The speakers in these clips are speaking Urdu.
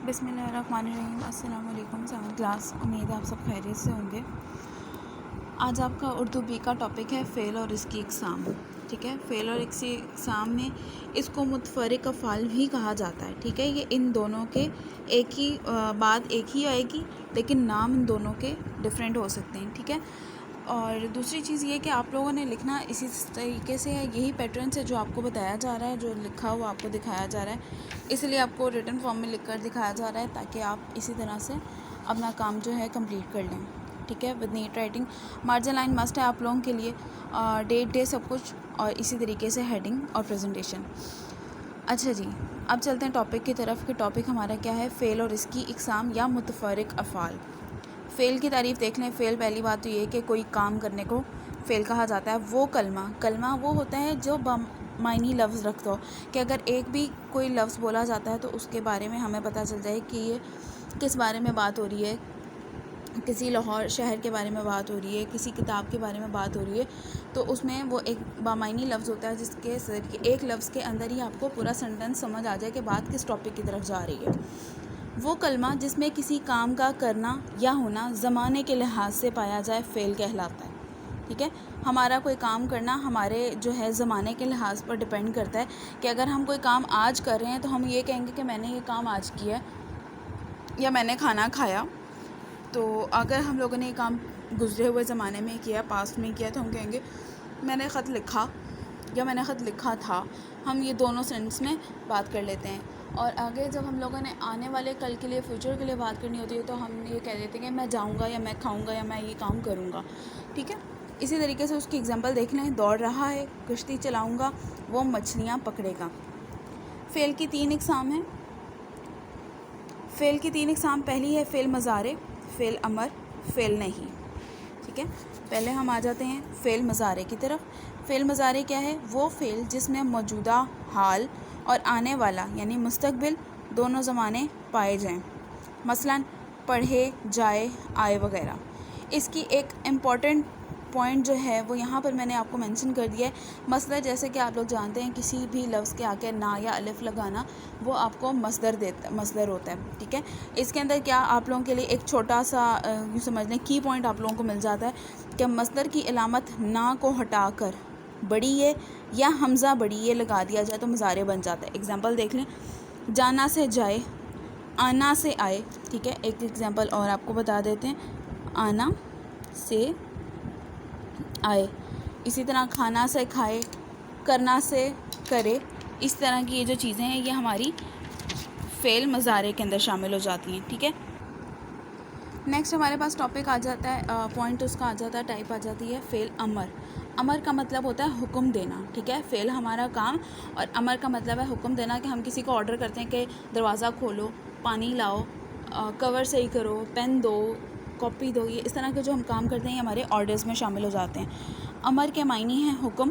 بسم اللہ الرحمن الرحیم۔ السلام علیکم 7 کلاس، امید ہے آپ سب خیریت سے ہوں گے۔ آج آپ کا اردو بی کا ٹاپک ہے فعل اور اس کی اقسام، ٹھیک ہے۔ فعل اور اس کی اقسام میں اس کو متفرق افعال بھی کہا جاتا ہے، ٹھیک ہے۔ یہ ان دونوں کے ایک ہی بات ایک ہی آئے گی، لیکن نام ان دونوں کے ڈفرینٹ ہو سکتے ہیں، ٹھیک ہے۔ اور دوسری چیز یہ کہ آپ لوگوں نے لکھنا اسی طریقے سے ہے، یہی پیٹرن سے جو آپ کو بتایا جا رہا ہے، جو لکھا ہوا آپ کو دکھایا جا رہا ہے، اس لیے آپ کو ریٹن فارم میں لکھ کر دکھایا جا رہا ہے تاکہ آپ اسی طرح سے اپنا کام جو ہے کمپلیٹ کر لیں، ٹھیک ہے، with neat writing. Margin line must ہے آپ لوگوں کے لیے، ڈیٹ ڈے سب کچھ، اور اسی طریقے سے ہیڈنگ اور پریزنٹیشن۔ اچھا جی، اب چلتے ہیں ٹاپک کی طرف کہ ٹاپک ہمارا کیا ہے، فعل اور اس کی اقسام یا متفرق افعال۔ فعل کی تعریف دیکھ لیں۔ فعل پہلی بات تو یہ ہے کہ کوئی کام کرنے کو فعل کہا جاتا ہے۔ وہ کلمہ وہ ہوتا ہے جو معنی لفظ رکھتا ہو، کہ اگر ایک بھی کوئی لفظ بولا جاتا ہے تو اس کے بارے میں ہمیں پتہ چل جائے کہ یہ کس بارے میں بات ہو رہی ہے، کسی لاہور شہر کے بارے میں بات ہو رہی ہے، کسی کتاب کے بارے میں بات ہو رہی ہے، تو اس میں وہ ایک بامعنی لفظ ہوتا ہے جس کے ذریعے ایک لفظ کے اندر ہی آپ کو پورا سینٹینس سمجھ آ جائے کہ بات کس ٹاپک کی طرف جا رہی ہے۔ وہ کلمہ جس میں کسی کام کا کرنا یا ہونا زمانے کے لحاظ سے پایا جائے فعل کہلاتا ہے، ٹھیک ہے۔ ہمارا کوئی کام کرنا ہمارے جو ہے زمانے کے لحاظ پر ڈپینڈ کرتا ہے کہ اگر ہم کوئی کام آج کر رہے ہیں تو ہم یہ کہیں گے کہ میں نے یہ کام آج کیا ہے یا میں نے کھانا کھایا۔ تو اگر ہم لوگوں نے یہ کام گزرے ہوئے زمانے میں کیا، پاسٹ میں کیا، تو ہم کہیں گے میں نے خط لکھا یا میں نے خط لکھا تھا۔ ہم یہ دونوں سینٹینس میں بات کر لیتے ہیں۔ اور آگے جب ہم لوگوں نے آنے والے کل کے لیے، فیوچر کے لیے بات کرنی ہوتی ہے تو ہم یہ کہہ دیتے ہیں کہ میں جاؤں گا یا میں کھاؤں گا یا میں یہ کام کروں گا، ٹھیک ہے۔ اسی طریقے سے اس کی اگزامپل دیکھ لیں۔ دوڑ رہا ہے، کشتی چلاؤں گا، وہ مچھلیاں پکڑے گا۔ فعل کی 3 اقسام ہیں۔ فعل کی 3 اقسام، پہلی ہے فعل مضارع، فعل امر، فعل نہیں، ٹھیک ہے۔ پہلے ہم آ جاتے ہیں فعل مضارع کی طرف۔ فعل مضارع کیا ہے؟ وہ فعل جس میں موجودہ حال اور آنے والا یعنی مستقبل دونوں زمانے پائے جائیں، مثلا پڑھے، جائے، آئے وغیرہ۔ اس کی ایک امپورٹنٹ پوائنٹ جو ہے وہ یہاں پر میں نے آپ کو مینشن کر دیا ہے۔ مصدر، جیسے کہ آپ لوگ جانتے ہیں کسی بھی لفظ کے آگے نا یا الف لگانا وہ آپ کو مصدر ہوتا ہے، ٹھیک ہے۔ اس کے اندر کیا آپ لوگوں کے لیے ایک چھوٹا سا یوں سمجھ لیں کی پوائنٹ آپ لوگوں کو مل جاتا ہے کہ مصدر کی علامت نا کو ہٹا کر بڑی یہ یا حمزہ بڑی یہ لگا دیا جائے تو مضارع بن جاتا ہے۔ اگزامپل دیکھ لیں، جانا سے جائے، آنا سے آئے، ٹھیک ہے۔ ایک اگزامپل اور آپ کو بتا دیتے ہیں، آنا سے آئے۔ اسی طرح کھانا سے کھائے، کرنا سے کرے۔ اس طرح کی یہ جو چیزیں ہیں یہ ہماری فعل مضارع کے اندر شامل ہو جاتی ہیں، ٹھیک ہے۔ نیکسٹ ہمارے پاس ٹاپک آ جاتا ہے، پوائنٹ اس کا آ جاتا ہے، ٹائپ آ جاتی ہے فعل امر۔ امر کا مطلب ہوتا ہے حکم دینا، ٹھیک ہے۔ فعل ہمارا کام اور امر کا مطلب ہے حکم دینا، کہ ہم کسی کو آرڈر کرتے ہیں کہ دروازہ کھولو، پانی لاؤ، کور صحیح کرو، پین دو، کاپی دو۔ یہ اس طرح کے جو ہم کام کرتے ہیں یہ ہمارے آرڈرز میں شامل ہو جاتے ہیں۔ امر کے معنی ہیں حکم،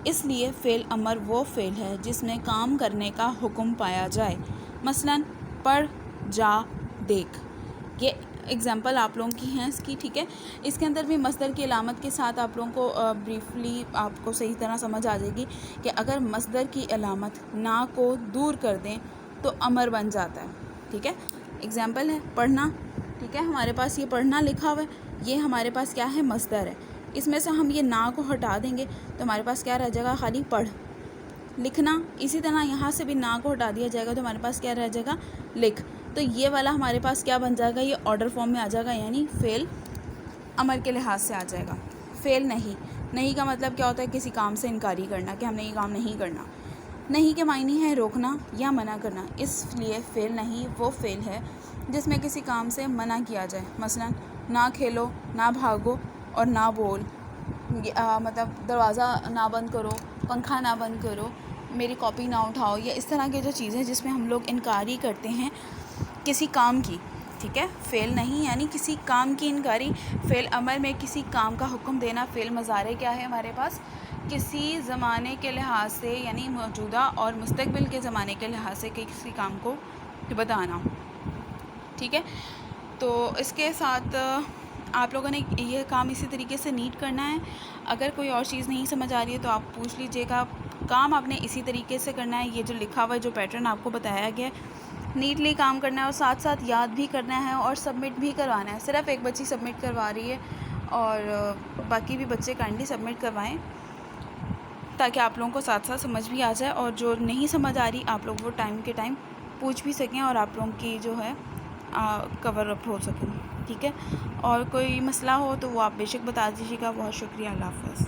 اس لیے فعل امر وہ فعل ہے جس میں کام کرنے کا حکم پایا جائے، مثلا پڑھ، جا، دیکھ۔ یہ اگزامپل آپ لوگوں کی ہیں اس کی، ٹھیک ہے۔ اس کے اندر بھی مصدر کی علامت کے ساتھ آپ لوگوں کو بریفلی آپ کو صحیح طرح سمجھ آ جائے گی کہ اگر مصدر کی علامت نا کو دور کر دیں تو امر بن جاتا ہے، ٹھیک ہے۔ اگزامپل ہے پڑھنا، ٹھیک ہے۔ ہمارے پاس یہ پڑھنا لکھا ہوا ہے، یہ ہمارے پاس کیا ہے؟ مصدر ہے۔ اس میں سے ہم یہ نا کو ہٹا دیں گے تو ہمارے پاس کیا رہ جائے گا؟ خالی پڑھ۔ لکھنا، اسی طرح یہاں سے بھی نا کو ہٹا دیا جائے گا تو ہمارے پاس کیا رہ جائے گا؟ لکھ۔ تو یہ والا ہمارے پاس کیا بن جائے گا؟ یہ آرڈر فارم میں آ جائے گا، یعنی فعل امر کے لحاظ سے آ جائے گا۔ فعل نہیں کا مطلب کیا ہوتا ہے؟ کسی کام سے انکاری کرنا، کہ ہم نے یہ کام نہیں کرنا۔ نہیں کے معنی ہے روکنا یا منع کرنا، اس لیے فعل نہیں وہ فعل ہے جس میں کسی کام سے منع کیا جائے، مثلا نہ کھیلو، نہ بھاگو اور نہ بول، مطلب دروازہ نہ بند کرو، پنکھا نہ بند کرو، میری کاپی نہ اٹھاؤ۔ یا اس طرح کی جو چیزیں جس میں ہم لوگ انکاری کرتے ہیں کسی کام کی، ٹھیک ہے۔ فعل نہیں یعنی کسی کام کی انکاری۔ فعل امر میں کسی کام کا حکم دینا۔ فعل مضارع کیا ہے ہمارے پاس؟ کسی زمانے کے لحاظ سے یعنی موجودہ اور مستقبل کے زمانے کے لحاظ سے کسی کام کو بتانا، ٹھیک ہے۔ تو اس کے ساتھ آپ لوگوں نے یہ کام اسی طریقے سے نیٹ کرنا ہے۔ اگر کوئی اور چیز نہیں سمجھ آ رہی ہے تو آپ پوچھ لیجئے گا۔ کام آپ نے اسی طریقے سے کرنا ہے، یہ جو لکھا ہوا ہے، جو پیٹرن آپ کو بتایا گیا ہے نیٹلی کام کرنا ہے اور ساتھ ساتھ یاد بھی کرنا ہے اور سبمٹ بھی کروانا ہے. صرف ایک بچی سبمٹ کروا رہی ہے اور باقی بھی بچے کائنڈلی سبمٹ کروائیں تاکہ آپ لوگوں کو ساتھ ساتھ سمجھ بھی آ جائے, اور جو نہیں سمجھ آ رہی آپ لوگ وہ ٹائم کے ٹائم پوچھ بھی سکیں اور آپ لوگوں کی جو ہے کور اپ ہو سکیں. ٹھیک ہے, اور کوئی مسئلہ ہو تو وہ آپ بے شک بتا دیجیے گا. بہت شکریہ, اللہ حافظ.